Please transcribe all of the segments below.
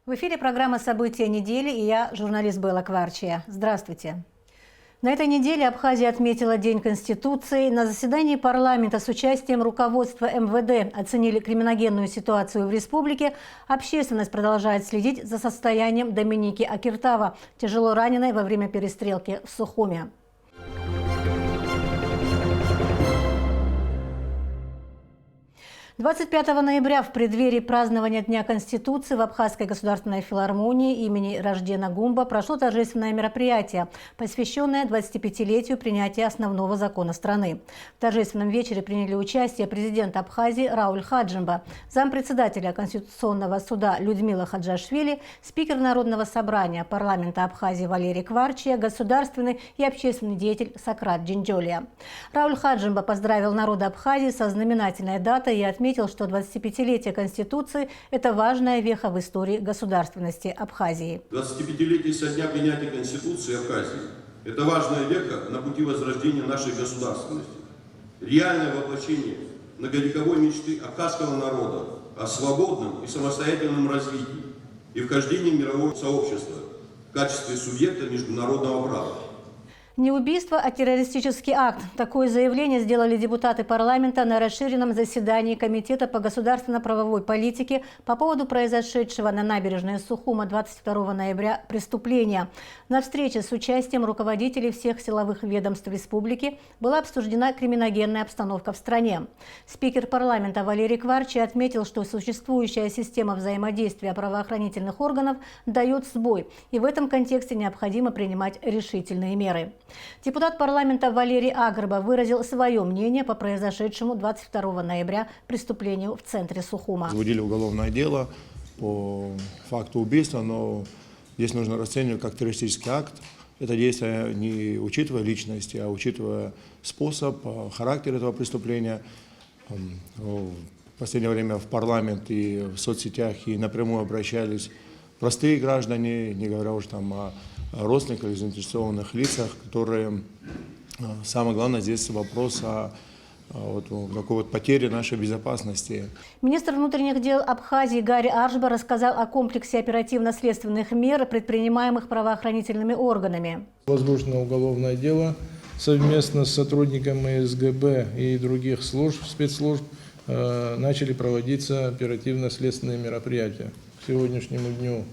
В эфире программа «События недели» и я, журналист Белла Кварчия. Здравствуйте. На этой неделе Абхазия отметила День Конституции. На заседании парламента с участием руководства МВД оценили криминогенную ситуацию в республике. Общественность продолжает следить за состоянием Доминики Акиртава, тяжело раненой во время перестрелки в Сухуме. 25 ноября в преддверии празднования Дня Конституции в Абхазской государственной филармонии имени Раждена Гумба прошло торжественное мероприятие, посвященное 25-летию принятия основного закона страны. В торжественном вечере приняли участие президент Абхазии Рауль Хаджимба, зампредседателя Конституционного суда Людмила Хаджашвили, спикер Народного собрания парламента Абхазии Валерий Кварчия, государственный и общественный деятель Сократ Джинджолия. Рауль Хаджимба поздравил народ Абхазии со знаменательной датой и отметил, что 25-летие Конституции – это важная веха в истории государственности Абхазии. 25-летие со дня принятия Конституции Абхазии – это важная веха на пути возрождения нашей государственности. Реальное воплощение многовековой мечты абхазского народа о свободном и самостоятельном развитии и вхождении в мировое сообщество в качестве субъекта международного права. Не убийство, а террористический акт. Такое заявление сделали депутаты парламента на расширенном заседании Комитета по государственно-правовой политике по поводу произошедшего на набережной Сухума 22 ноября преступления. На встрече с участием руководителей всех силовых ведомств республики была обсуждена криминогенная обстановка в стране. Спикер парламента Валерий Кварчий отметил, что существующая система взаимодействия правоохранительных органов дает сбой, и в этом контексте необходимо принимать решительные меры. Депутат парламента Валерий Агрба выразил свое мнение по произошедшему 22 ноября преступлению в центре Сухума. Возбудили уголовное дело по факту убийства, но здесь нужно расценивать как террористический акт. Это действие не учитывая личности, а учитывая способ, характер этого преступления. В последнее время в парламент и в соцсетях и напрямую обращались простые граждане, не говоря уж там о родственниках или заинтересованных лицах, которые, самое главное здесь вопрос о такой потере нашей безопасности. Министр внутренних дел Абхазии Гари Аржба рассказал о комплексе оперативно-следственных мер, предпринимаемых правоохранительными органами. Возбуждено уголовное дело совместно с сотрудниками СГБ и других служб, спецслужб начали проводиться оперативно-следственные мероприятия. К сегодняшнему дню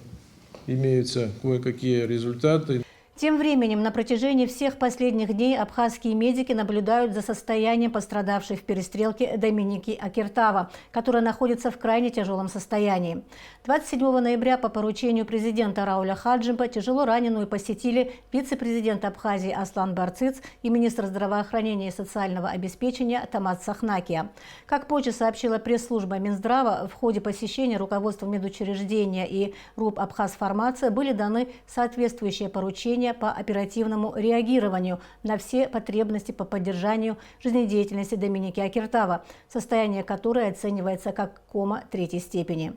имеются кое-какие результаты. Тем временем на протяжении всех последних дней абхазские медики наблюдают за состоянием пострадавшей в перестрелке Доминики Акиртава, которая находится в крайне тяжелом состоянии. 27 ноября по поручению президента Рауля Хаджимба тяжело раненую посетили вице-президент Абхазии Аслан Барциц и министр здравоохранения и социального обеспечения Тамат Сахнакия. Как позже сообщила пресс-служба Минздрава, в ходе посещения руководством медучреждения и РУП Абхазфармация были даны соответствующие поручения по оперативному реагированию на все потребности по поддержанию жизнедеятельности Доминики Акиртава, состояние которой оценивается как кома 3-й степени.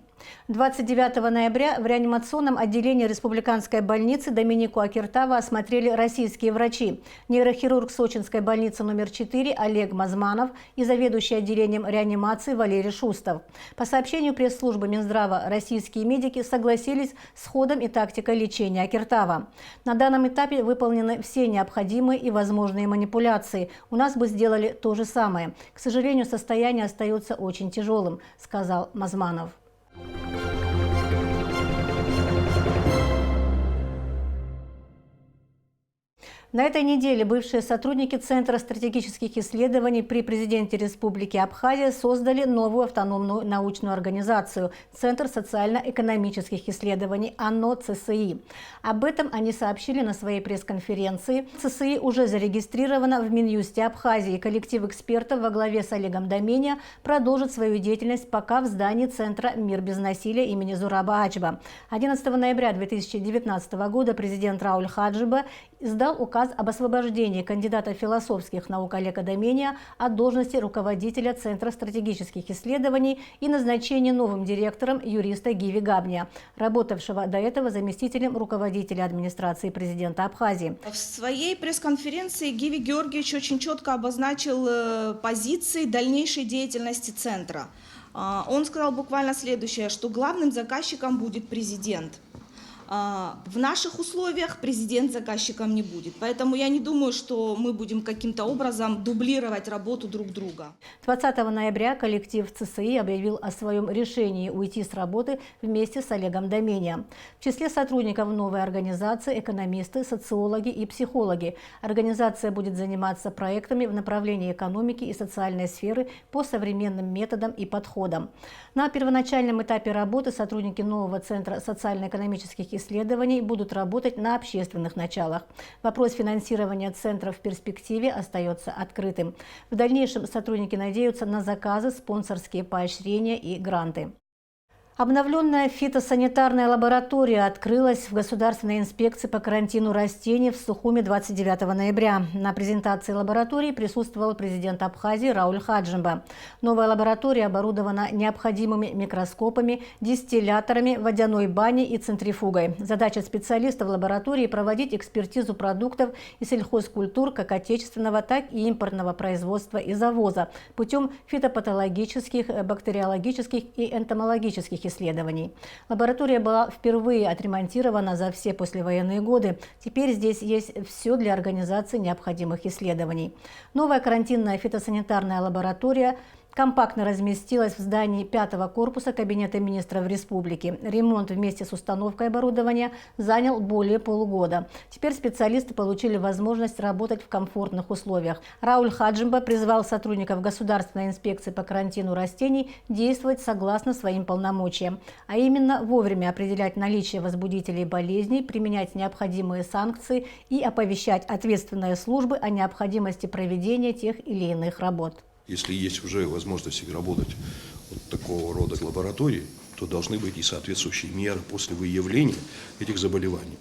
29 ноября в реанимационном отделении республиканской больницы Доминику Акиртава осмотрели российские врачи. Нейрохирург Сочинской больницы номер 4 Олег Мазманов и заведующий отделением реанимации Валерий Шустов. По сообщению пресс-службы Минздрава, российские медики согласились с ходом и тактикой лечения Акиртава. На данном этапе выполнены все необходимые и возможные манипуляции. У нас бы сделали то же самое. К сожалению, состояние остается очень тяжелым, сказал Мазманов. На этой неделе бывшие сотрудники Центра стратегических исследований при президенте Республики Абхазия создали новую автономную научную организацию – Центр социально-экономических исследований АНО ЦСИ. Об этом они сообщили на своей пресс-конференции. ЦСИ уже зарегистрирована в Минюсте Абхазии. Коллектив экспертов во главе с Олегом Домения продолжит свою деятельность пока в здании Центра «Мир без насилия» имени Зураба Ачба. 11 ноября 2019 года президент Рауль Хаджимба издал указ об освобождении кандидата философских наук Олега Домения от должности руководителя Центра стратегических исследований и назначении новым директором юриста Гиви Габния, работавшего до этого заместителем руководителя администрации президента Абхазии. В своей пресс-конференции Гиви Георгиевич очень четко обозначил позиции дальнейшей деятельности Центра. Он сказал буквально следующее, что главным заказчиком будет президент. В наших условиях президент заказчиком не будет. Поэтому я не думаю, что мы будем каким-то образом дублировать работу друг друга. 20 ноября коллектив ЦСИ объявил о своем решении уйти с работы вместе с Олегом Домения. В числе сотрудников новой организации экономисты, социологи и психологи. Организация будет заниматься проектами в направлении экономики и социальной сферы по современным методам и подходам. На первоначальном этапе работы сотрудники нового Центра социально-экономических исследований будут работать на общественных началах. Вопрос финансирования центра в перспективе остается открытым. В дальнейшем сотрудники надеются на заказы, спонсорские поощрения и гранты. Обновленная фитосанитарная лаборатория открылась в Государственной инспекции по карантину растений в Сухуми 29 ноября. На презентации лаборатории присутствовал президент Абхазии Рауль Хаджимба. Новая лаборатория оборудована необходимыми микроскопами, дистилляторами, водяной баней и центрифугой. Задача специалистов лаборатории – проводить экспертизу продуктов и сельхозкультур как отечественного, так и импортного производства и завоза путем фитопатологических, бактериологических и энтомологических исследований. Лаборатория была впервые отремонтирована за все послевоенные годы. Теперь здесь есть все для организации необходимых исследований. Новая карантинная фитосанитарная лаборатория компактно разместилась в здании 5-го корпуса Кабинета министров республики. Ремонт вместе с установкой оборудования занял более полугода. Теперь специалисты получили возможность работать в комфортных условиях. Рауль Хаджимба призвал сотрудников Государственной инспекции по карантину растений действовать согласно своим полномочиям, а именно вовремя определять наличие возбудителей болезней, применять необходимые санкции и оповещать ответственные службы о необходимости проведения тех или иных работ. Если есть уже возможность работать вот такого рода лаборатории, то должны быть и соответствующие меры после выявления этих заболеваний.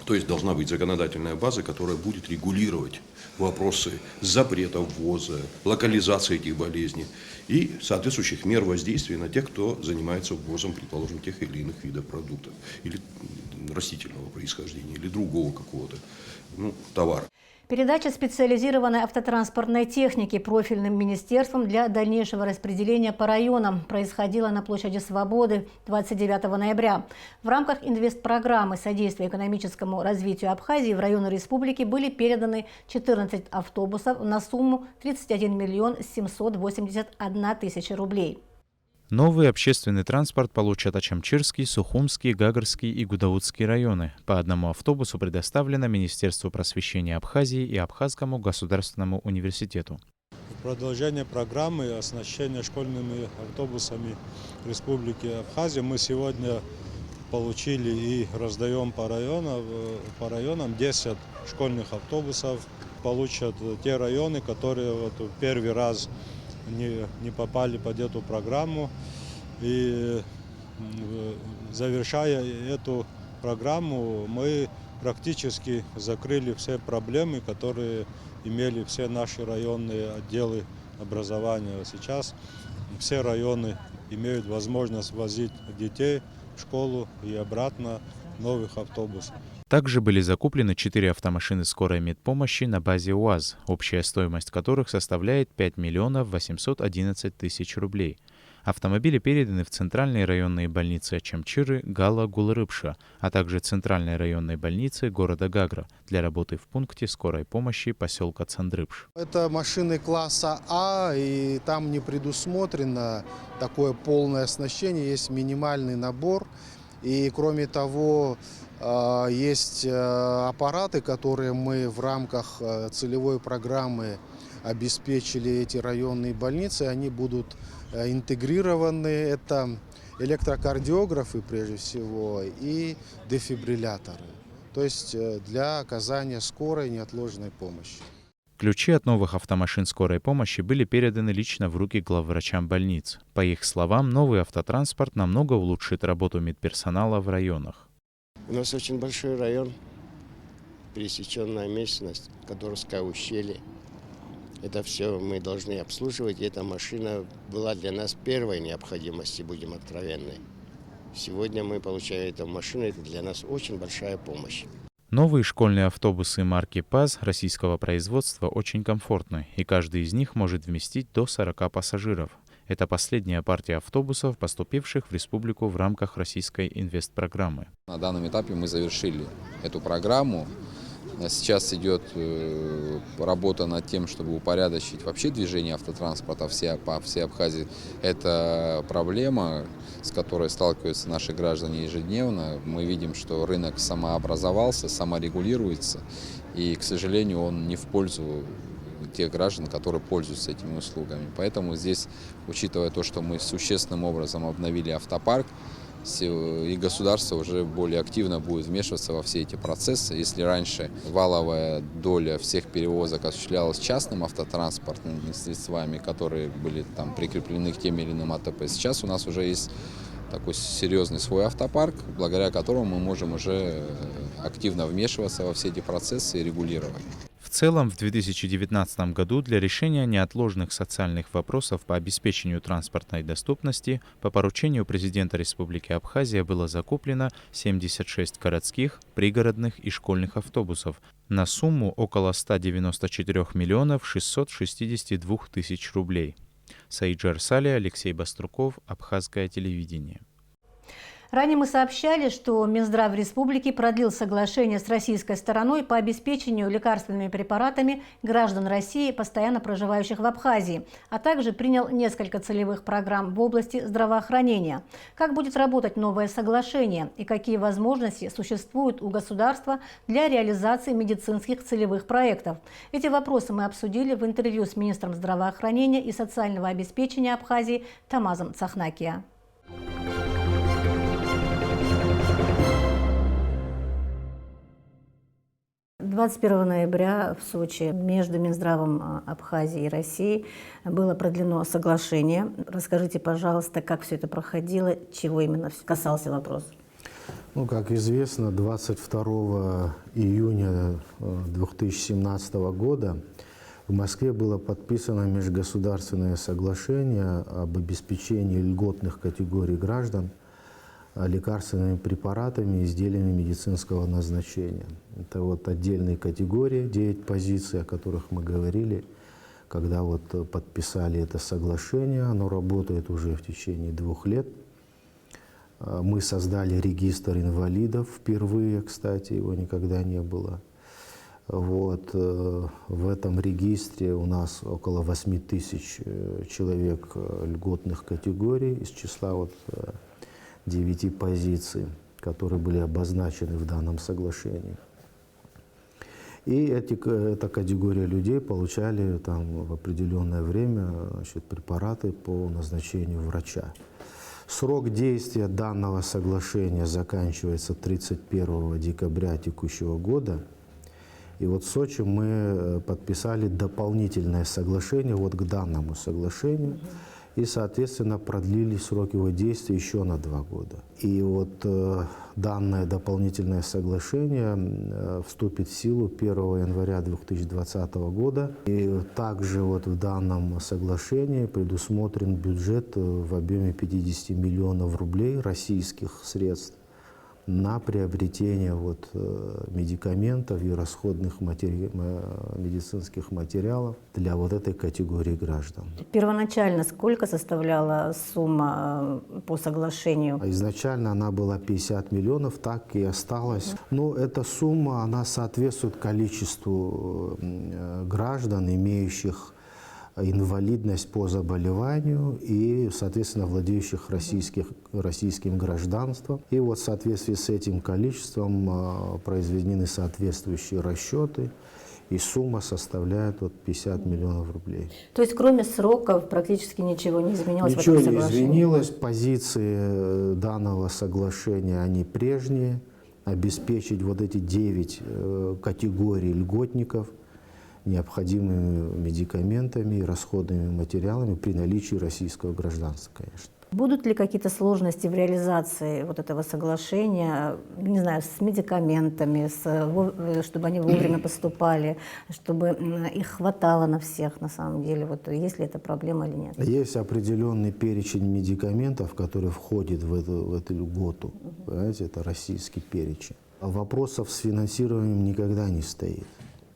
То есть должна быть законодательная база, которая будет регулировать вопросы запрета ввоза, локализации этих болезней и соответствующих мер воздействия на тех, кто занимается ввозом, предположим, тех или иных видов продуктов, или растительного происхождения, или другого какого-то товара. Передача специализированной автотранспортной техники профильным министерством для дальнейшего распределения по районам происходила на площади Свободы 29 ноября. В рамках инвестпрограммы содействия экономическому развитию Абхазии в районы республики были переданы 14 автобусов на сумму 31 миллион 781 тысяча рублей. Новый общественный транспорт получат Ачамчирский, Сухумский, Гагарский и Гудаутский районы. По одному автобусу предоставлено Министерству просвещения Абхазии и Абхазскому государственному университету. В продолжение программы оснащения школьными автобусами Республики Абхазия мы сегодня получили и раздаем по районам 10 школьных автобусов. Получат те районы, которые первый раз не попали под эту программу. И завершая эту программу, мы практически закрыли все проблемы, которые имели все наши районные отделы образования. Сейчас все районы имеют возможность возить детей в школу и обратно новых автобусов. Также были закуплены 4 автомашины скорой медпомощи на базе УАЗ, общая стоимость которых составляет 5 миллионов 811 тысяч рублей. Автомобили переданы в центральные районные больницы Ачамчиры, Гала, Гулрыбша, а также центральной районной больницы города Гагра для работы в пункте скорой помощи поселка Цандрыбш. Это машины класса А, и там не предусмотрено такое полное оснащение, есть минимальный набор. И кроме того, есть аппараты, которые мы в рамках целевой программы обеспечили эти районные больницы. Они будут интегрированы. Это электрокардиографы прежде всего и дефибрилляторы. То есть для оказания скорой неотложной помощи. Ключи от новых автомашин скорой помощи были переданы лично в руки главврачам больниц. По их словам, новый автотранспорт намного улучшит работу медперсонала в районах. У нас очень большой район, пересеченная местность, Кадорское ущелье. Это все мы должны обслуживать. И эта машина была для нас первой необходимости, будем откровенны. Сегодня мы получаем эту машину, это для нас очень большая помощь. Новые школьные автобусы марки ПАЗ российского производства очень комфортны, и каждый из них может вместить до 40 пассажиров. Это последняя партия автобусов, поступивших в республику в рамках российской инвестпрограммы. На данном этапе мы завершили эту программу. Сейчас идет работа над тем, чтобы упорядочить вообще движение автотранспорта по всей Абхазии. Это проблема, с которой сталкиваются наши граждане ежедневно. Мы видим, что рынок самообразовался, саморегулируется, и, к сожалению, он не в пользу тех граждан, которые пользуются этими услугами. Поэтому здесь, учитывая то, что мы существенным образом обновили автопарк, и государство уже более активно будет вмешиваться во все эти процессы. Если раньше валовая доля всех перевозок осуществлялась частным автотранспортными средствами, которые были там прикреплены к тем или иным АТП, сейчас у нас уже есть такой серьезный свой автопарк, благодаря которому мы можем уже активно вмешиваться во все эти процессы и регулировать. В целом, в 2019 году для решения неотложных социальных вопросов по обеспечению транспортной доступности по поручению президента Республики Абхазия было закуплено 76 городских, пригородных и школьных автобусов на сумму около 194 миллионов 662 тысяч рублей. Саиджар Сали, Алексей Баструков, Абхазское телевидение. Ранее мы сообщали, что Минздрав Республики продлил соглашение с российской стороной по обеспечению лекарственными препаратами граждан России, постоянно проживающих в Абхазии, а также принял несколько целевых программ в области здравоохранения. Как будет работать новое соглашение и какие возможности существуют у государства для реализации медицинских целевых проектов? Эти вопросы мы обсудили в интервью с министром здравоохранения и социального обеспечения Абхазии Тамазом Цахнакия. 21 ноября в Сочи между Минздравом Абхазии и России было продлено соглашение. Расскажите, пожалуйста, как все это проходило, чего именно касался вопрос? Ну, как известно, 22 июня 2017 года в Москве было подписано межгосударственное соглашение об обеспечении льготных категорий граждан лекарственными препаратами и изделиями медицинского назначения. Это вот отдельные категории, 9 позиций, о которых мы говорили, когда вот подписали это соглашение. Оно работает уже в течение 2 лет. Мы создали регистр инвалидов впервые, кстати, его никогда не было. Вот, в этом регистре у нас около 8 тысяч человек льготных категорий из числа вот 9 позиций, которые были обозначены в данном соглашении. И эта категория людей получали там в определенное время, значит, препараты по назначению врача. Срок действия данного соглашения заканчивается 31 декабря текущего года. И вот в Сочи мы подписали дополнительное соглашение вот к данному соглашению. И, соответственно, продлили срок его действия еще на 2 года. И вот данное дополнительное соглашение вступит в силу 1 января 2020 года. И также вот в данном соглашении предусмотрен бюджет в объеме 50 миллионов рублей российских средств на приобретение вот медикаментов и расходных медицинских материалов для вот этой категории граждан. Первоначально сколько составляла сумма по соглашению? Изначально она была 50 миллионов, так и осталась. Но эта сумма, она соответствует количеству граждан, имеющих инвалидность по заболеванию и, соответственно, владеющих российским гражданством. И вот в соответствии с этим количеством произведены соответствующие расчеты, и сумма составляет вот 50 миллионов рублей. То есть кроме сроков практически ничего не изменилось? Ничего в этом не соглашении? изменилось. Позиции данного соглашения, они прежние. Обеспечить вот эти 9 категорий льготников необходимыми медикаментами и расходными материалами при наличии российского гражданства, конечно. Будут ли какие-то сложности в реализации вот этого соглашения, не знаю, с медикаментами, чтобы они вовремя поступали, чтобы их хватало на всех на самом деле? Вот есть ли это проблема или нет? Есть определенный перечень медикаментов, который входит в эту льготу. Понимаете, это российский перечень. Вопросов с финансированием никогда не стоит.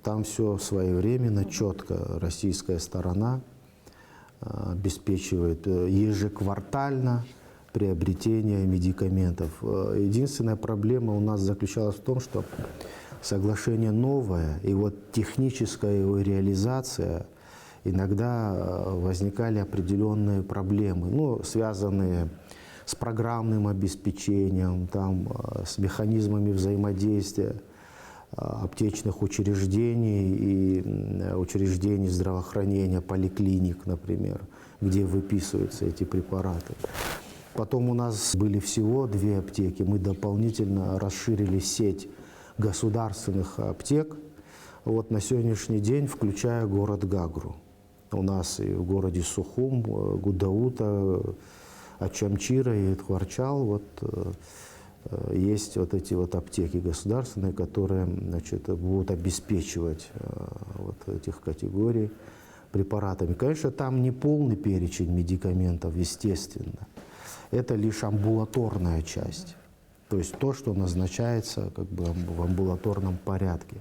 Там все своевременно, четко. Российская сторона обеспечивает ежеквартально приобретение медикаментов. Единственная проблема у нас заключалась в том, что соглашение новое, и вот техническая его реализация, иногда возникали определенные проблемы, ну, связанные с программным обеспечением, там, с механизмами взаимодействия аптечных учреждений и учреждений здравоохранения, поликлиник, например, где выписываются эти препараты. Потом у нас были всего 2 аптеки, мы дополнительно расширили сеть государственных аптек, вот на сегодняшний день, включая город Гагру. У нас и в городе Сухум, Гудаута, Ачамчира и Тхварчал вот, есть вот эти вот аптеки государственные, которые, значит, будут обеспечивать вот этих категорий препаратами. Конечно, там не полный перечень медикаментов, естественно. Это лишь амбулаторная часть. То есть то, что назначается как бы в амбулаторном порядке.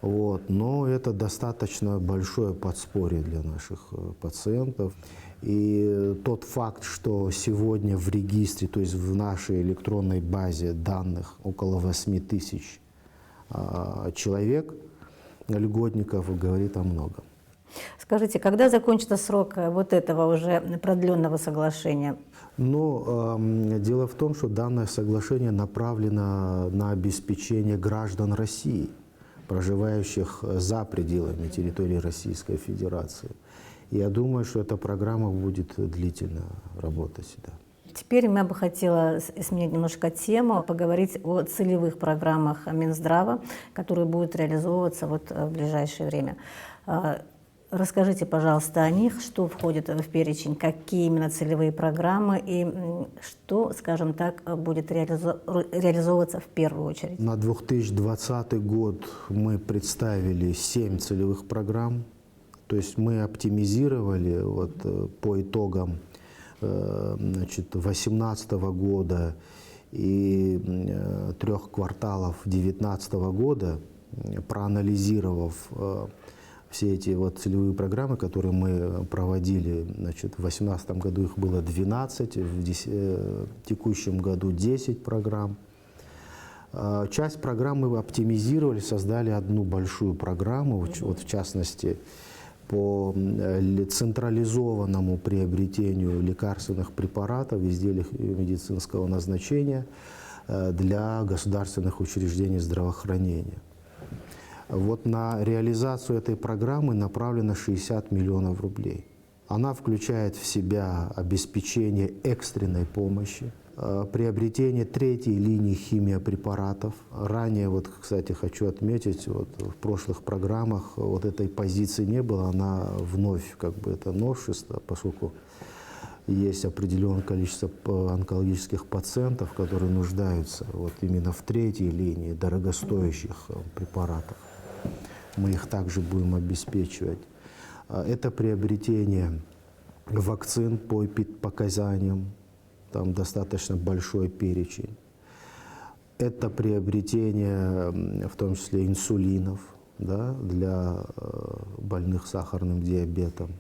Вот. Но это достаточно большое подспорье для наших пациентов. И тот факт, что сегодня в регистре, то есть в нашей электронной базе данных около 8 тысяч человек, льготников, говорит о многом. Скажите, когда закончится срок вот этого уже продленного соглашения? Но дело в том, что данное соглашение направлено на обеспечение граждан России, проживающих за пределами территории Российской Федерации. Я думаю, что эта программа будет длительно работать. Да. Теперь я бы хотела сменить немножко тему, поговорить о целевых программах Минздрава, которые будут реализовываться вот в ближайшее время. Расскажите, пожалуйста, о них, что входит в перечень, какие именно целевые программы и что, скажем так, будет реализовываться в первую очередь. На 2020 год мы представили 7 целевых программ, то есть мы оптимизировали вот, по итогам 2018 года и 3 кварталов 2019 года, проанализировав все эти вот целевые программы, которые мы проводили, значит, в 2018 году их было 12, в текущем году 10 программ. Часть программ мы оптимизировали, создали одну большую программу, вот в частности, по централизованному приобретению лекарственных препаратов, изделий медицинского назначения для государственных учреждений здравоохранения. Вот на реализацию этой программы направлено 60 миллионов рублей. Она включает в себя обеспечение экстренной помощи, приобретение 3-й линии химиопрепаратов. Ранее, вот, кстати, хочу отметить, вот, в прошлых программах вот этой позиции не было, она вновь, как бы, это новшество, поскольку есть определенное количество онкологических пациентов, которые нуждаются вот именно в 3-й линии дорогостоящих препаратов. Мы их также будем обеспечивать. Это приобретение вакцин по показаниям, там достаточно большой перечень. Это приобретение, в том числе, инсулинов, да, для больных сахарным диабетом.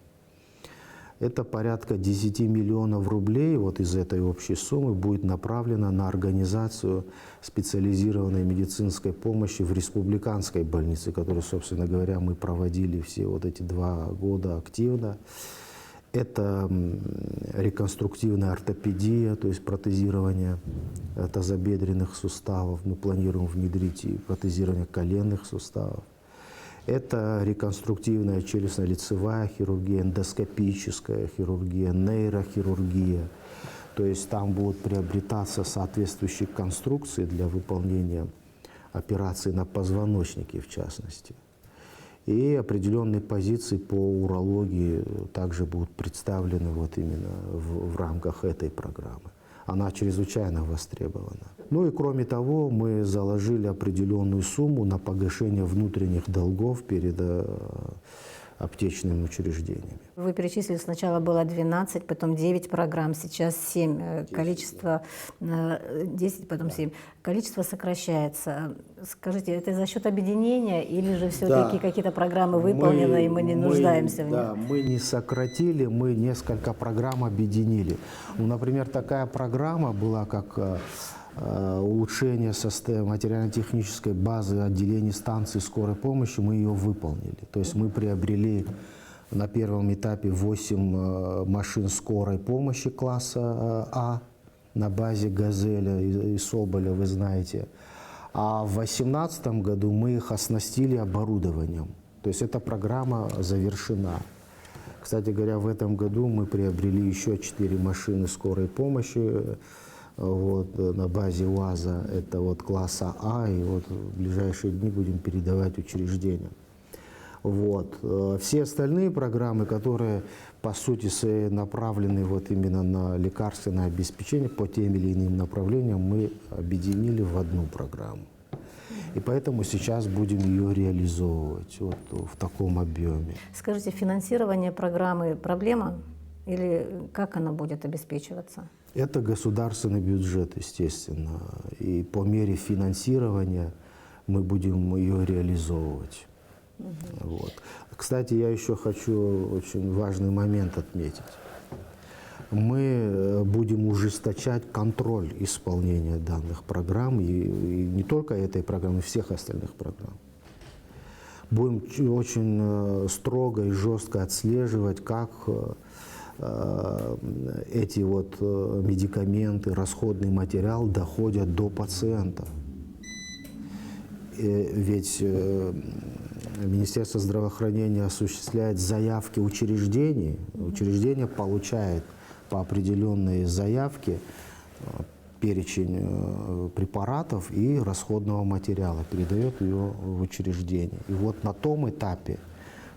Это порядка 10 миллионов рублей вот из этой общей суммы будет направлено на организацию специализированной медицинской помощи в республиканской больнице, которую, собственно говоря, мы проводили все вот эти 2 года активно. Это реконструктивная ортопедия, то есть протезирование тазобедренных суставов. Мы планируем внедрить и протезирование коленных суставов. Это реконструктивная челюстно-лицевая хирургия, эндоскопическая хирургия, нейрохирургия. То есть там будут приобретаться соответствующие конструкции для выполнения операций на позвоночнике, в частности. И определенные позиции по урологии также будут представлены вот именно в рамках этой программы. Она чрезвычайно востребована. Ну и кроме того, мы заложили определенную сумму на погашение внутренних долгов перед аптечными учреждениями. Вы перечислили, сначала было 12, потом 9 программ, сейчас 7. Количество 10, потом 7. Количество сокращается. Скажите, это за счет объединения или же все-таки какие-то программы выполнены, и мы не нуждаемся в них? Да, мы не сократили, мы несколько программ объединили. Ну, например, такая программа была, как улучшение материально-технической базы отделений станций скорой помощи, мы ее выполнили. То есть мы приобрели на первом этапе 8 машин скорой помощи класса А на базе «Газеля» и «Соболя», вы знаете. А в 2018 году мы их оснастили оборудованием. То есть эта программа завершена. Кстати говоря, в этом году мы приобрели еще 4 машины скорой помощи на базе УАЗа, это класса А, и в ближайшие дни будем передавать учреждениям. Все остальные программы, которые по сути своей направлены именно на лекарственное обеспечение по тем или иным направлениям, мы объединили в одну программу. И поэтому сейчас будем ее реализовывать в таком объеме. Скажите, финансирование программы проблема или как она будет обеспечиваться? Это государственный бюджет, естественно. И по мере финансирования мы будем ее реализовывать. Кстати, я еще хочу очень важный момент отметить. Мы будем ужесточать контроль исполнения данных программ, и не только этой программы, и всех остальных программ. Будем очень строго и жестко отслеживать, как эти медикаменты, расходный материал доходят до пациента. Ведь Министерство здравоохранения осуществляет заявки учреждений. Учреждение получает по определенной заявке перечень препаратов и расходного материала, передает ее в учреждение. И на том этапе,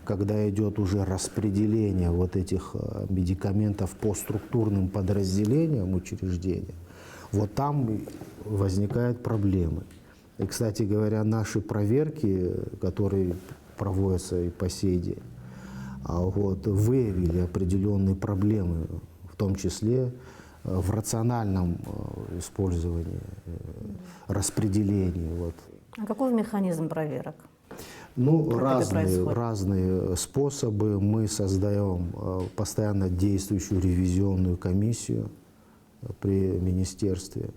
когда идет уже распределение этих медикаментов по структурным подразделениям учреждения, там возникают проблемы. И, кстати говоря, наши проверки, которые проводятся и по сей день, выявили определенные проблемы, в том числе в рациональном использовании, распределении. А какой механизм проверок? Разные способы. Мы создаем постоянно действующую ревизионную комиссию при министерстве.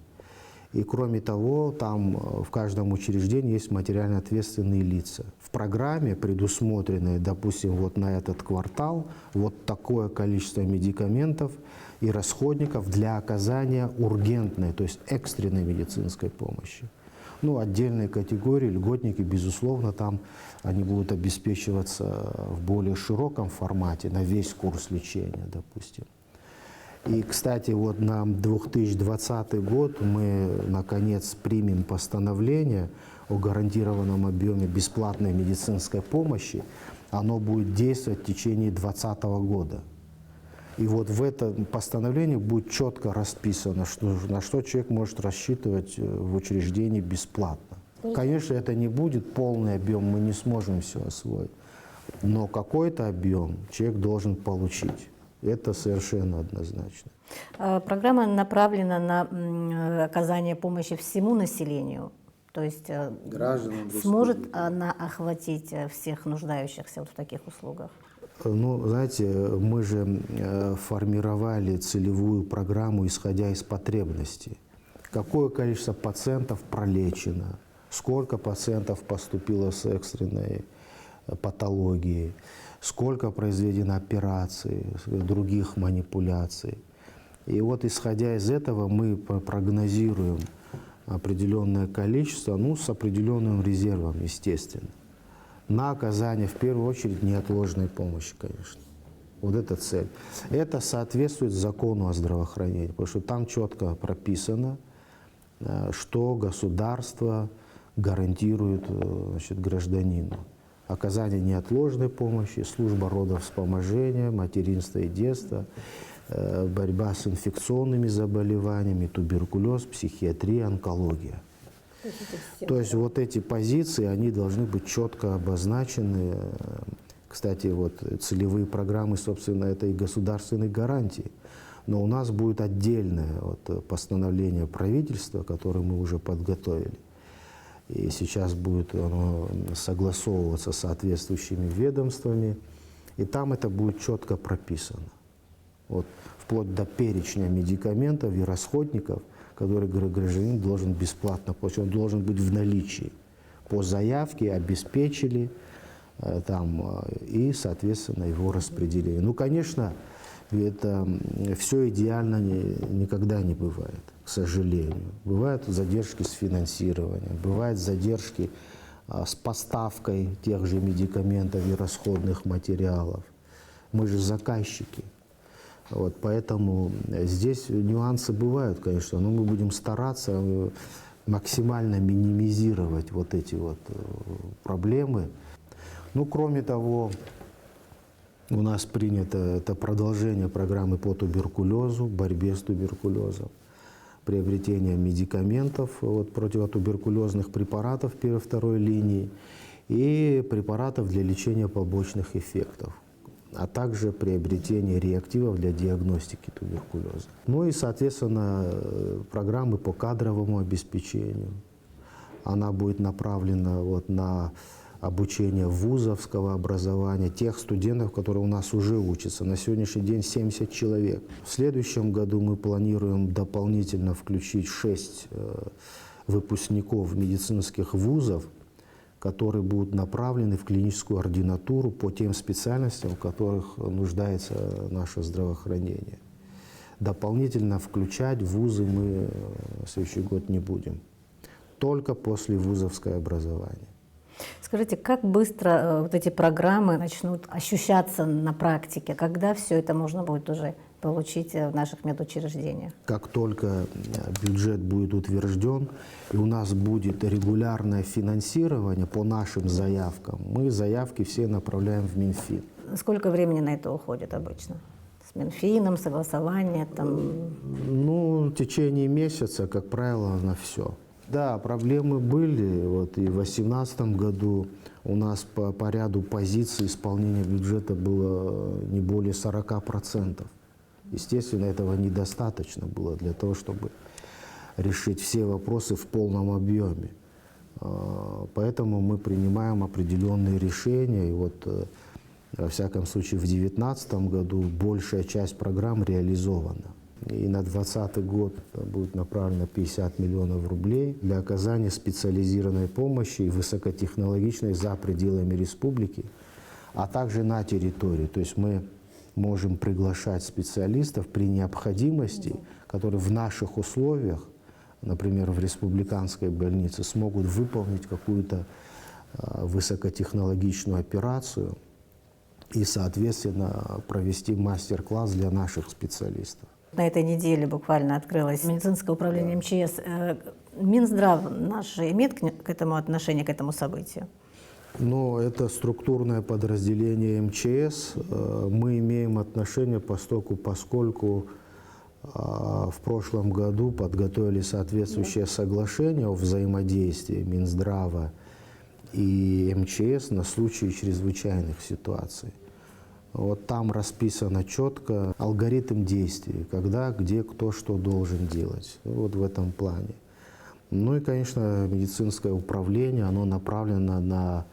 И кроме того, там в каждом учреждении есть материально ответственные лица. В программе предусмотрены, допустим, на этот квартал такое количество медикаментов и расходников для оказания ургентной, то есть экстренной медицинской помощи. Отдельные категории, льготники, безусловно, там они будут обеспечиваться в более широком формате, на весь курс лечения, допустим. И, кстати, на 2020 год мы, наконец, примем постановление о гарантированном объеме бесплатной медицинской помощи. Оно будет действовать в течение 2020 года. И в этом постановлении будет четко расписано, на что человек может рассчитывать в учреждении бесплатно. Конечно, это не будет полный объем, мы не сможем все освоить. Но какой-то объем человек должен получить. Это совершенно однозначно. Программа направлена на оказание помощи всему населению. То есть сможет она охватить всех нуждающихся в таких услугах? Знаете, мы же формировали целевую программу, исходя из потребностей. Какое количество пациентов пролечено, сколько пациентов поступило с экстренной патологией, сколько произведено операций, других манипуляций. И исходя из этого, мы прогнозируем определенное количество, с определенным резервом, естественно, на оказание, в первую очередь, неотложной помощи, конечно. Это цель. Это соответствует закону о здравоохранении, потому что там четко прописано, что государство гарантирует гражданину. Оказание неотложной помощи, служба родовспоможения, материнства и детства, борьба с инфекционными заболеваниями, туберкулез, психиатрия, онкология. То есть эти позиции, они должны быть четко обозначены Кстати, вот целевые программы, собственно, это и государственные гарантии. Но у нас будет отдельное вот постановление правительства, которое мы уже подготовили. И сейчас будет оно согласовываться с соответствующими ведомствами. И там это будет четко прописано. Вот, вплоть до перечня медикаментов и расходников, которые гражданин должен бесплатно получить. Он должен быть в наличии. По заявке обеспечили там, и, соответственно, его распределение. Ну, конечно, это все идеально никогда не бывает, к сожалению. Бывают задержки с финансированием, бывают задержки с поставкой тех же медикаментов и расходных материалов. Мы же заказчики. Вот, поэтому здесь нюансы бывают, конечно, но мы будем стараться максимально минимизировать вот эти вот проблемы. Ну, кроме того, у нас принято это продолжение программы по туберкулезу, борьбе с туберкулезом, приобретение медикаментов, вот, противотуберкулезных препаратов первой и второй линии и препаратов для лечения побочных эффектов, а также приобретение реактивов для диагностики туберкулеза. Ну и, соответственно, программы по кадровому обеспечению. Она будет направлена вот на обучение вузовского образования, тех студентов, которые у нас уже учатся. На сегодняшний день 70 человек. В следующем году мы планируем дополнительно включить 6 выпускников медицинских вузов, которые будут направлены в клиническую ординатуру по тем специальностям, в которых нуждается наше здравоохранение. Дополнительно включать вузы мы в следующий год не будем. Только после вузовское образование. Скажите, как быстро вот эти программы начнут ощущаться на практике? Когда все это можно будет уже получить в наших медучреждениях? Как только бюджет будет утвержден, и у нас будет регулярное финансирование по нашим заявкам, мы заявки все направляем в Минфин. Сколько времени на это уходит обычно? С Минфином, согласование? Там... Ну, в течение месяца, как правило, на все. Да, проблемы были. Вот и в 2018 году у нас по ряду позиций исполнения бюджета было не более 40%. Естественно, этого недостаточно было для того, чтобы решить все вопросы в полном объеме. Поэтому мы принимаем определенные решения. И вот, во всяком случае, в 2019 году большая часть программ реализована. И на 2020 год будет направлено 50 миллионов рублей для оказания специализированной помощи и высокотехнологичной за пределами республики, а также на территории. То есть мы можем приглашать специалистов при необходимости, которые в наших условиях, например, в республиканской больнице, смогут выполнить какую-то высокотехнологичную операцию и, соответственно, провести мастер-класс для наших специалистов. На этой неделе буквально открылось медицинское управление МЧС. Минздрав наш имеет к этому отношение, к этому событию? Ну, это структурное подразделение МЧС. Мы имеем отношение поскольку в прошлом году подготовили соответствующее соглашение о взаимодействии Минздрава и МЧС на случай чрезвычайных ситуаций. Вот там расписано четко алгоритм действий, когда, где, кто что должен делать. Вот в этом плане. Ну и, конечно, медицинское управление, оно направлено на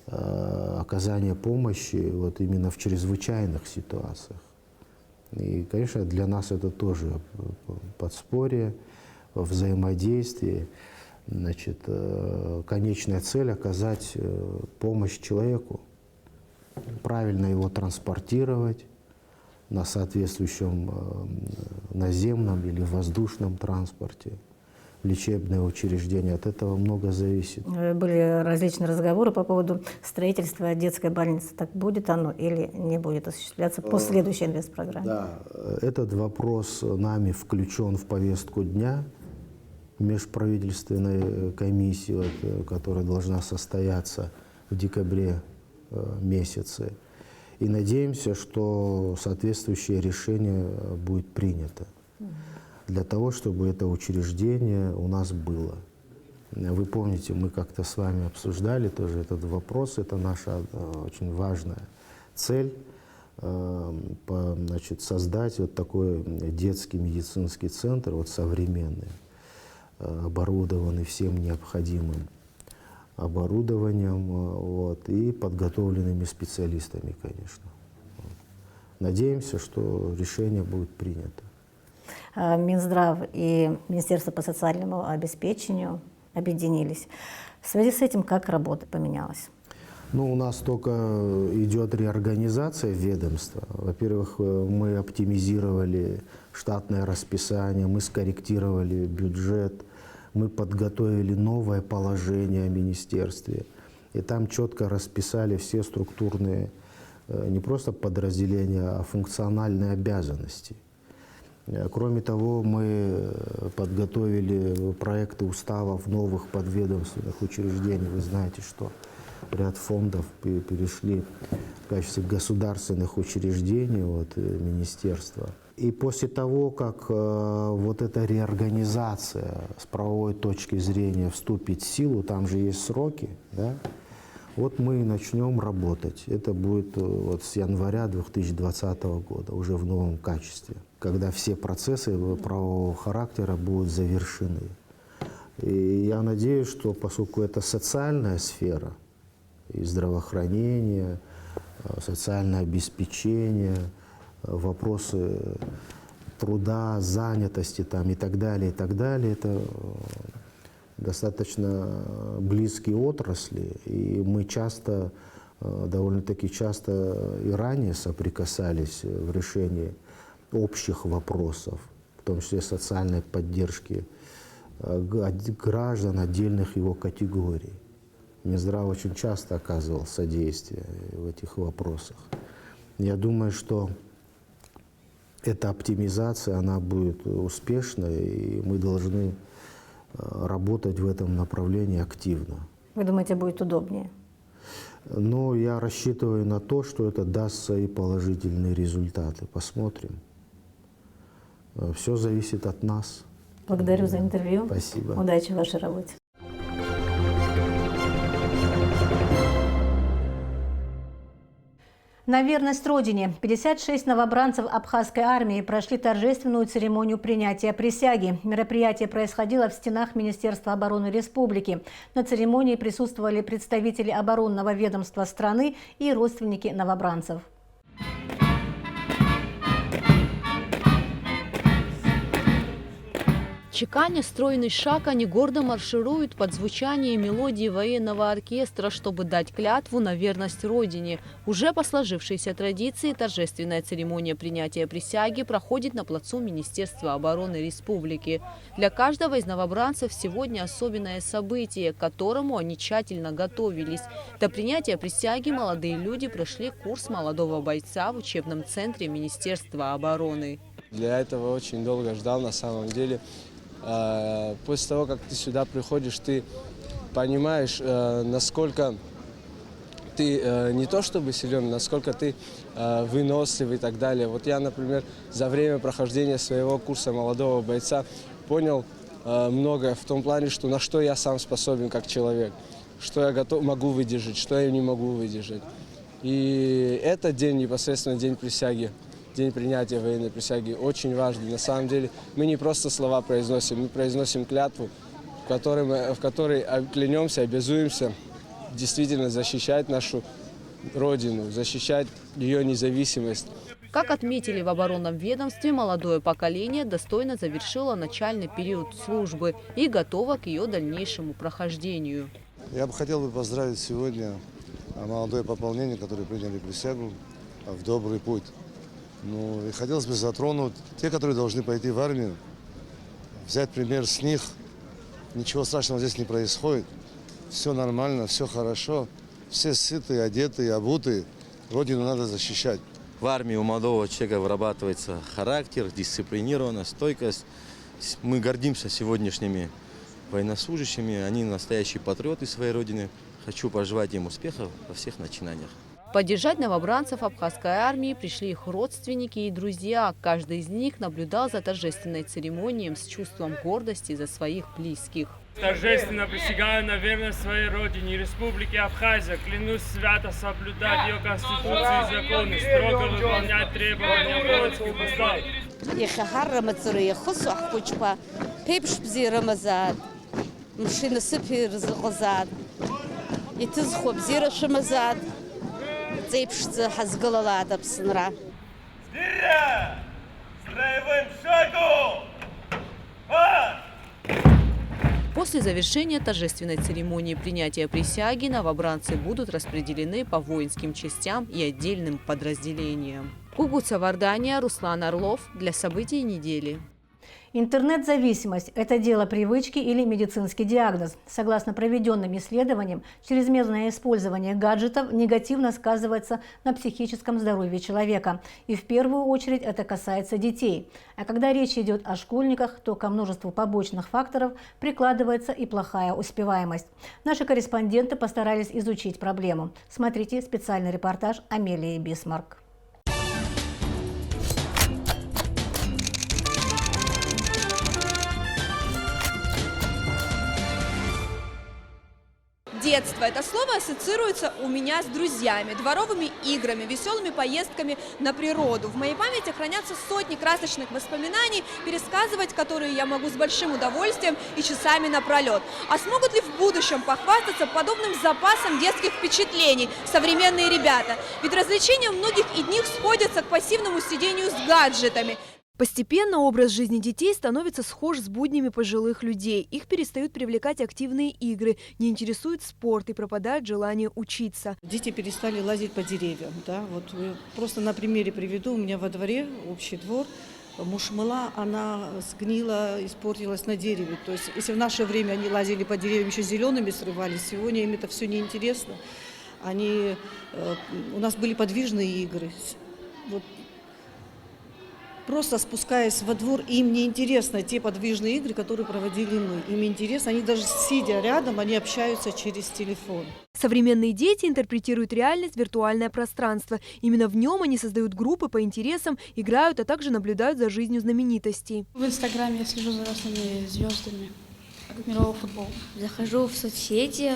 оказание помощи вот именно в чрезвычайных ситуациях. И, конечно, для нас это тоже подспорье, взаимодействие. Значит, конечная цель – оказать помощь человеку, правильно его транспортировать на соответствующем наземном или воздушном транспорте, лечебное учреждение. От этого много зависит. Были различные разговоры по поводу строительства детской больницы. Так будет оно или не будет осуществляться по следующей инвестпрограмме? Да, этот вопрос нами включен в повестку дня межправительственной комиссии, которая должна состояться в декабре месяце. И надеемся, что соответствующее решение будет принято для того, чтобы это учреждение у нас было. Вы помните, мы как-то с вами обсуждали тоже этот вопрос. Это наша очень важная цель. Значит, создать вот такой детский медицинский центр, вот современный, оборудованный всем необходимым оборудованием вот, и подготовленными специалистами, конечно. Надеемся, что решение будет принято. Минздрав и Министерство по социальному обеспечению объединились. В связи с этим как работа поменялась? Ну, у нас только идет реорганизация ведомства. Во-первых, мы оптимизировали штатное расписание, мы скорректировали бюджет, мы подготовили новое положение о министерстве. И там четко расписали все структурные, не просто подразделения, а функциональные обязанности. Кроме того, мы подготовили проекты уставов новых подведомственных учреждений. Вы знаете, что ряд фондов перешли в качестве государственных учреждений от министерства. И после того, как вот эта реорганизация с правовой точки зрения вступит в силу, там же есть сроки, да, вот мы начнем работать. Это будет вот с января 2020 года, уже в новом качестве, когда все процессы правового характера будут завершены. И я надеюсь, что поскольку это социальная сфера, и здравоохранение, социальное обеспечение, вопросы труда, занятости там, и так далее, это достаточно близкие отрасли, и мы часто, довольно-таки часто и ранее соприкасались в решении общих вопросов, в том числе социальной поддержки граждан отдельных его категорий. Минздрав очень часто оказывал содействие в этих вопросах. Я думаю, что эта оптимизация, она будет успешной, и мы должны работать в этом направлении активно. Вы думаете, будет удобнее? Но я рассчитываю на то, что это даст свои положительные результаты. Посмотрим. Все зависит от нас. Благодарю за интервью. Спасибо. Удачи в вашей работе. На верность Родине 56 новобранцев абхазской армии прошли торжественную церемонию принятия присяги. Мероприятие происходило в стенах Министерства обороны Республики. На церемонии присутствовали представители оборонного ведомства страны и родственники новобранцев. Чеканя стройный шаг, они гордо маршируют под звучание мелодии военного оркестра, чтобы дать клятву на верность Родине. Уже по сложившейся традиции торжественная церемония принятия присяги проходит на плацу Министерства обороны Республики. Для каждого из новобранцев сегодня особенное событие, к которому они тщательно готовились. До принятия присяги молодые люди прошли курс молодого бойца в учебном центре Министерства обороны. Для этого очень долго ждал, на самом деле. После того, как ты сюда приходишь, ты понимаешь, насколько ты не то чтобы силен, насколько ты выносливый и так далее. Вот я, например, за время прохождения своего курса молодого бойца понял многое в том плане, что на что я сам способен как человек, что я могу выдержать, что я не могу выдержать. И этот день, непосредственно день присяги, день принятия военной присяги, очень важный. На самом деле мы не просто слова произносим, мы произносим клятву, в которой клянемся, обязуемся действительно защищать нашу Родину, защищать ее независимость. Как отметили в оборонном ведомстве, молодое поколение достойно завершило начальный период службы и готово к ее дальнейшему прохождению. Я бы хотел поздравить сегодня молодое пополнение, которое приняли присягу в добрый путь. Ну, и хотелось бы затронуть те, которые должны пойти в армию, взять пример с них. Ничего страшного здесь не происходит. Все нормально, все хорошо. Все сытые, одетые, обутые. Родину надо защищать. В армии у молодого человека вырабатывается характер, дисциплинированность, стойкость. Мы гордимся сегодняшними военнослужащими. Они настоящие патриоты своей Родины. Хочу пожелать им успехов во всех начинаниях. Поддержать новобранцев абхазской армии пришли их родственники и друзья. Каждый из них наблюдал за торжественной церемонией с чувством гордости за своих близких. Торжественно присягаю на верность своей родине, Республике Абхазия. Клянусь свято соблюдать ее конституцию и законы, строго выполнять требования полоцких устав. После завершения торжественной церемонии принятия присяги новобранцы будут распределены по воинским частям и отдельным подразделениям. Угут Савардания, Руслан Орлов для событий недели. Интернет-зависимость – это дело привычки или медицинский диагноз. Согласно проведенным исследованиям, чрезмерное использование гаджетов негативно сказывается на психическом здоровье человека. И в первую очередь это касается детей. А когда речь идет о школьниках, то ко множеству побочных факторов прикладывается и плохая успеваемость. Наши корреспонденты постарались изучить проблему. Смотрите специальный репортаж Амелии Бисмарк. Детство. Это слово ассоциируется у меня с друзьями, дворовыми играми, веселыми поездками на природу. В моей памяти хранятся сотни красочных воспоминаний, пересказывать которые я могу с большим удовольствием и часами напролет. А смогут ли в будущем похвастаться подобным запасом детских впечатлений современные ребята? Ведь развлечения многих из них сходятся к пассивному сидению с гаджетами. Постепенно образ жизни детей становится схож с буднями пожилых людей. Их перестают привлекать активные игры, не интересует спорт и пропадает желание учиться. Дети перестали лазить по деревьям. Да? Вот просто на примере приведу. У меня во дворе общий двор. Мушмыла, она сгнила, испортилась на дереве. То есть, если в наше время они лазили по деревьям, еще зелеными срывались, сегодня им это все неинтересно. У нас были подвижные игры. Вот. Просто спускаясь во двор, им не интересно те подвижные игры, которые проводили мы. Им интересно, они даже сидя рядом, они общаются через телефон. Современные дети интерпретируют реальность в виртуальное пространство. Именно в нем они создают группы по интересам, играют, а также наблюдают за жизнью знаменитостей. В Инстаграме я слежу за разными звездами, как мировой футбол. Захожу в соцсети,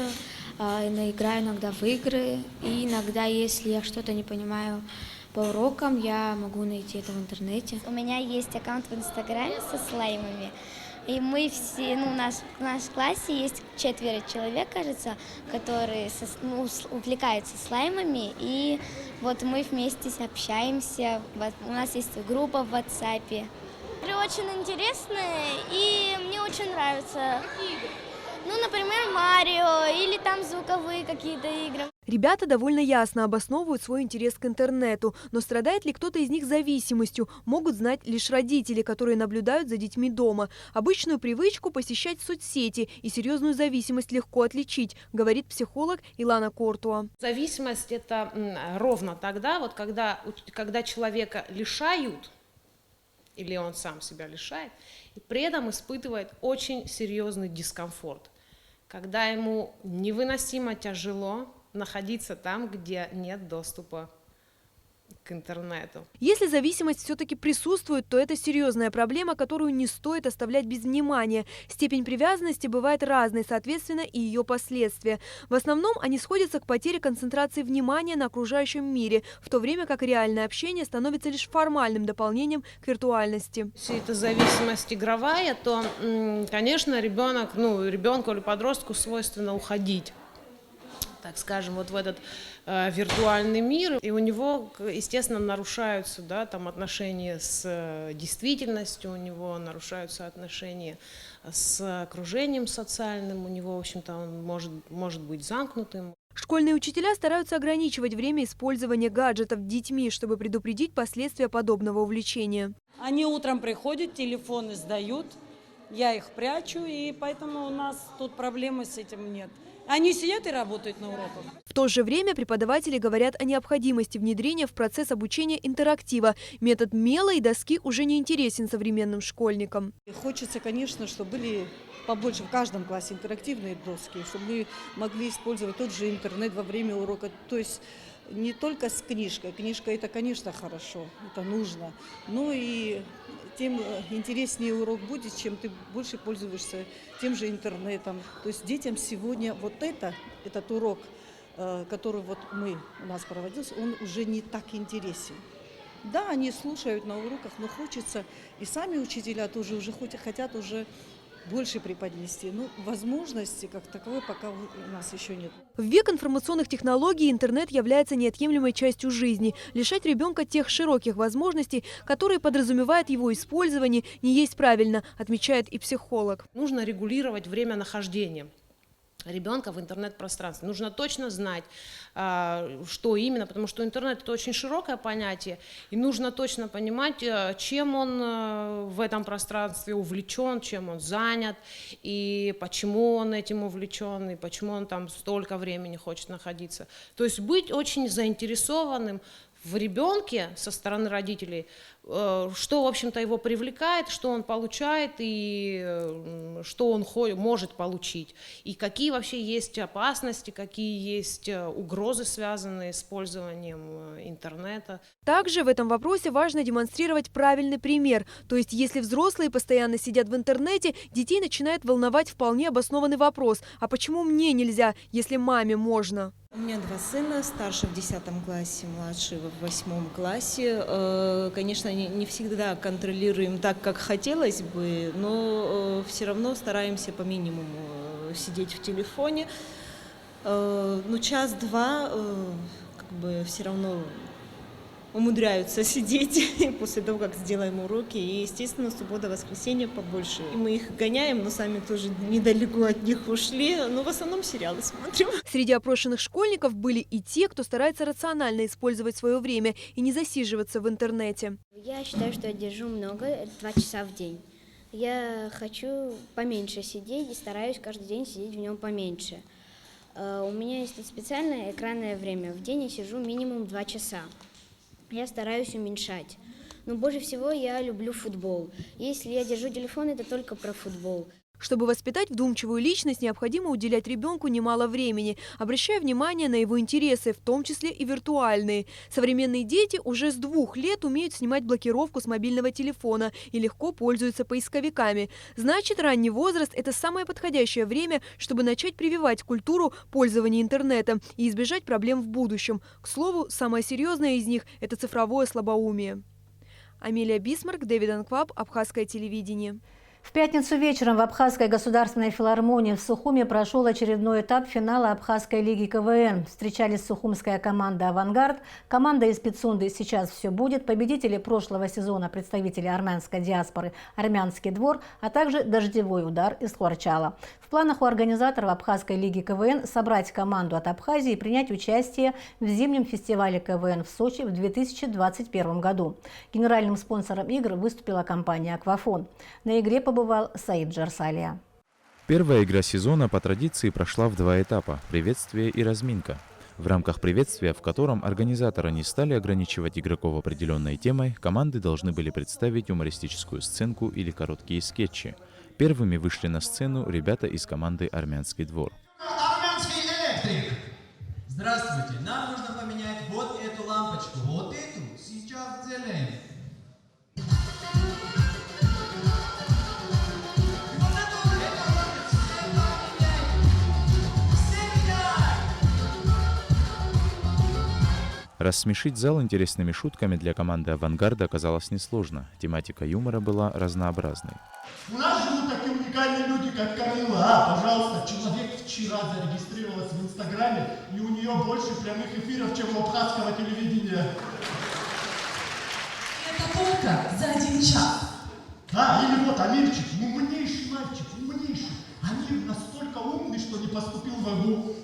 играю иногда в игры, и иногда, если я что-то не понимаю по урокам, я могу найти это в интернете. У меня есть аккаунт в Инстаграме со слаймами. И мы все, у нас в классе есть 4 человек, кажется, которые увлекаются слаймами. И вот мы вместе общаемся. У нас есть группа в WhatsApp. Игры очень интересные, и мне очень нравится. Например, Марио или там звуковые какие-то игры. Ребята довольно ясно обосновывают свой интерес к интернету, но страдает ли кто-то из них зависимостью, могут знать лишь родители, которые наблюдают за детьми дома. Обычную привычку посещать соцсети и серьезную зависимость легко отличить, говорит психолог Илана Кортуа. Зависимость – это ровно тогда, когда человека лишают, или он сам себя лишает, и при этом испытывает очень серьезный дискомфорт, когда ему невыносимо тяжело находиться там, где нет доступа к интернету. Если зависимость все-таки присутствует, то это серьезная проблема, которую не стоит оставлять без внимания. Степень привязанности бывает разной, соответственно, и ее последствия. В основном они сходятся к потере концентрации внимания на окружающем мире, в то время как реальное общение становится лишь формальным дополнением к виртуальности. Если это зависимость игровая, то, конечно, ребенку или подростку свойственно уходить, так скажем, вот в этот виртуальный мир, и у него, естественно, нарушаются отношения с действительностью, у него нарушаются отношения с окружением социальным, у него, в общем-то, он может быть замкнутым. Школьные учителя стараются ограничивать время использования гаджетов детьми, чтобы предупредить последствия подобного увлечения. Они утром приходят, телефоны сдают, я их прячу, и поэтому у нас тут проблемы с этим нет. Они сидят и работают на уроках. В то же время преподаватели говорят о необходимости внедрения в процесс обучения интерактива. Метод мела и доски уже не интересен современным школьникам. Хочется, конечно, чтобы были побольше в каждом классе интерактивные доски, чтобы мы могли использовать тот же интернет во время урока. То есть не только с книжкой. Книжка это, конечно, хорошо, это нужно, но и тем интереснее урок будет, чем ты больше пользуешься тем же интернетом. То есть детям сегодня вот этот урок, который вот у нас проводился, он уже не так интересен. Да, они слушают на уроках, но хочется, и сами учителя тоже уже хотят уже больше преподнести. Но возможности как таковой пока у нас еще нет. В век информационных технологий интернет является неотъемлемой частью жизни. Лишать ребенка тех широких возможностей, которые подразумевают его использование, не есть правильно, отмечает и психолог. Нужно регулировать время нахождения ребенка в интернет-пространстве. Нужно точно знать, что именно, потому что интернет – это очень широкое понятие, и нужно точно понимать, чем он в этом пространстве увлечен, чем он занят, и почему он этим увлечен, и почему он там столько времени хочет находиться. То есть быть очень заинтересованным в ребенке со стороны родителей, что, в общем-то, его привлекает, что он получает и что он может получить. И какие вообще есть опасности, какие есть угрозы, связанные с использованием интернета. Также в этом вопросе важно демонстрировать правильный пример. То есть, если взрослые постоянно сидят в интернете, детей начинает волновать вполне обоснованный вопрос. А почему мне нельзя, если маме можно? У меня 2 сына, старший в 10 классе, младший в 8 классе. Конечно, не всегда контролируем так, как хотелось бы, но все равно стараемся по минимуму сидеть в телефоне. Ну, час-два как бы все равно умудряются сидеть после того, как сделаем уроки. И, естественно, суббота, воскресенье побольше. И мы их гоняем, но сами тоже недалеко от них ушли. Но в основном сериалы смотрим. Среди опрошенных школьников были и те, кто старается рационально использовать свое время и не засиживаться в интернете. Я считаю, что я держу много, 2 часа в день. Я хочу поменьше сидеть и стараюсь каждый день сидеть в нем поменьше. У меня есть специальное экранное время. В день я сижу минимум 2 часа. Я стараюсь уменьшать. Но больше всего я люблю футбол. Если я держу телефон, это только про футбол. Чтобы воспитать вдумчивую личность, необходимо уделять ребенку немало времени, обращая внимание на его интересы, в том числе и виртуальные. Современные дети уже с 2 лет умеют снимать блокировку с мобильного телефона и легко пользуются поисковиками. Значит, ранний возраст – это самое подходящее время, чтобы начать прививать культуру пользования интернетом и избежать проблем в будущем. К слову, самое серьезное из них – это цифровое слабоумие. Амелия Бисмарк, Дэвид Анкваб, Абхазское телевидение. В пятницу вечером в Абхазской государственной филармонии в Сухуме прошел очередной этап финала Абхазской лиги КВН. Встречались сухумская команда «Авангард», команда из Пицунды «Сейчас все будет», победители прошлого сезона представители армянской диаспоры «Армянский двор», а также «Дождевой удар» из Хуарчала. В планах у организаторов Абхазской лиги КВН собрать команду от Абхазии и принять участие в зимнем фестивале КВН в Сочи в 2021 году. Генеральным спонсором игр выступила компания «Аквафон». На игре побывал Саид Джарсалия. Первая игра сезона по традиции прошла в 2 этапа – приветствие и разминка. В рамках приветствия, в котором организаторы не стали ограничивать игроков определенной темой, команды должны были представить юмористическую сценку или короткие скетчи. Первыми вышли на сцену ребята из команды «Армянский двор». Армянский электрик! Здравствуйте, нам нужно поменять вот эту лампочку, вот эту сейчас сделаем. Рассмешить зал интересными шутками для команды «Авангарда» оказалось несложно. Тематика юмора была разнообразной. У нас живут такие уникальные люди, как Камила. Пожалуйста, человек вчера зарегистрировалась в Инстаграме, и у нее больше прямых эфиров, чем у абхазского телевидения. Это только за 1 час. Да, или вот Амирчик, умнейший мальчик, умнейший. Амир настолько умный, что не поступил в АГУ.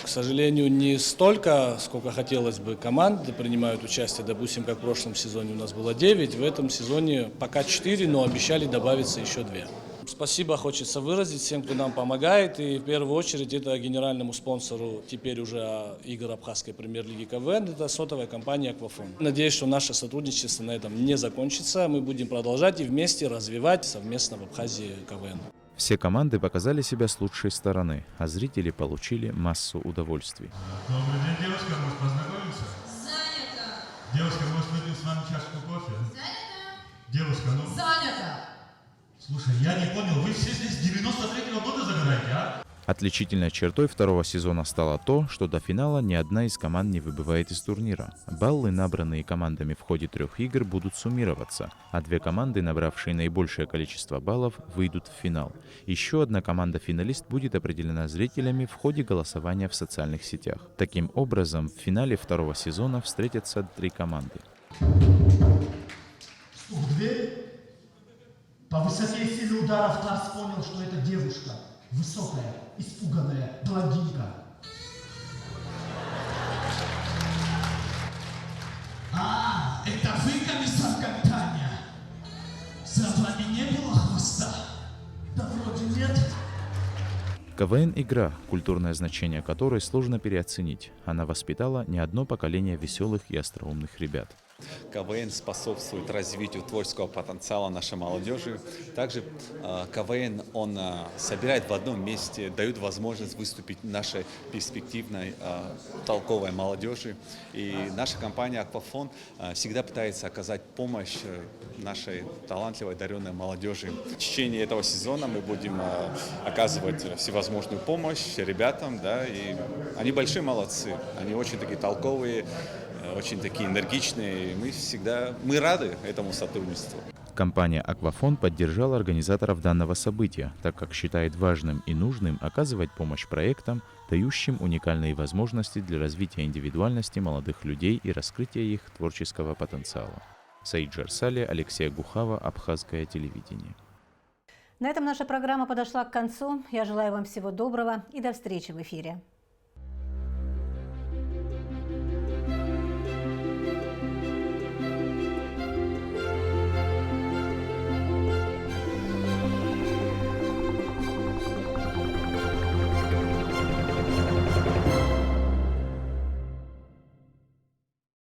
К сожалению, не столько, сколько хотелось бы, команд принимают участие. Допустим, как в прошлом сезоне у нас было 9, в этом сезоне пока 4, но обещали добавиться еще 2. Спасибо хочется выразить всем, кто нам помогает, и в первую очередь это генеральному спонсору теперь уже игр Абхазской премьер-лиги КВН, это сотовая компания «Аквафон». Надеюсь, что наше сотрудничество на этом не закончится, мы будем продолжать и вместе развивать совместно в Абхазии КВН. Все команды показали себя с лучшей стороны, а зрители получили массу удовольствий. Добрый день, девушка, может познакомиться? Занято. Девушка, может выпьем с вами чашку кофе? Занято. Девушка, ну... Занято. Слушай, я не понял, вы все здесь с 93-го года загораете, а? Отличительной чертой второго сезона стало то, что до финала ни одна из команд не выбывает из турнира. Баллы, набранные командами в ходе 3 игр, будут суммироваться, а 2 команды, набравшие наибольшее количество баллов, выйдут в финал. Еще одна команда-финалист будет определена зрителями в ходе голосования в социальных сетях. Таким образом, в финале второго сезона встретятся 3 команды. Стук в дверь. По высоте и силе ударов Тарс понял, что это девушка. Высокая, испуганная блондинка. А, это вы, комиссар Капитания? За вами не было хвоста? Да вроде нет. КВН – игра, культурное значение которой сложно переоценить. Она воспитала не одно поколение веселых и остроумных ребят. КВН способствует развитию творческого потенциала нашей молодежи. Также КВН, он собирает в одном месте, дает возможность выступить нашей перспективной, толковой молодежи. И наша компания «Аквафон» всегда пытается оказать помощь нашей талантливой, одаренной молодежи. В течение этого сезона мы будем оказывать всевозможную помощь ребятам, да, и они большие молодцы, они очень такие толковые, очень такие энергичные. Мы рады этому сотрудничеству. Компания «Аквафон» поддержала организаторов данного события, так как считает важным и нужным оказывать помощь проектам, дающим уникальные возможности для развития индивидуальности молодых людей и раскрытия их творческого потенциала. Саид Джарсали, Алексей Гухава, Абхазское телевидение. На этом наша программа подошла к концу. Я желаю вам всего доброго и до встречи в эфире.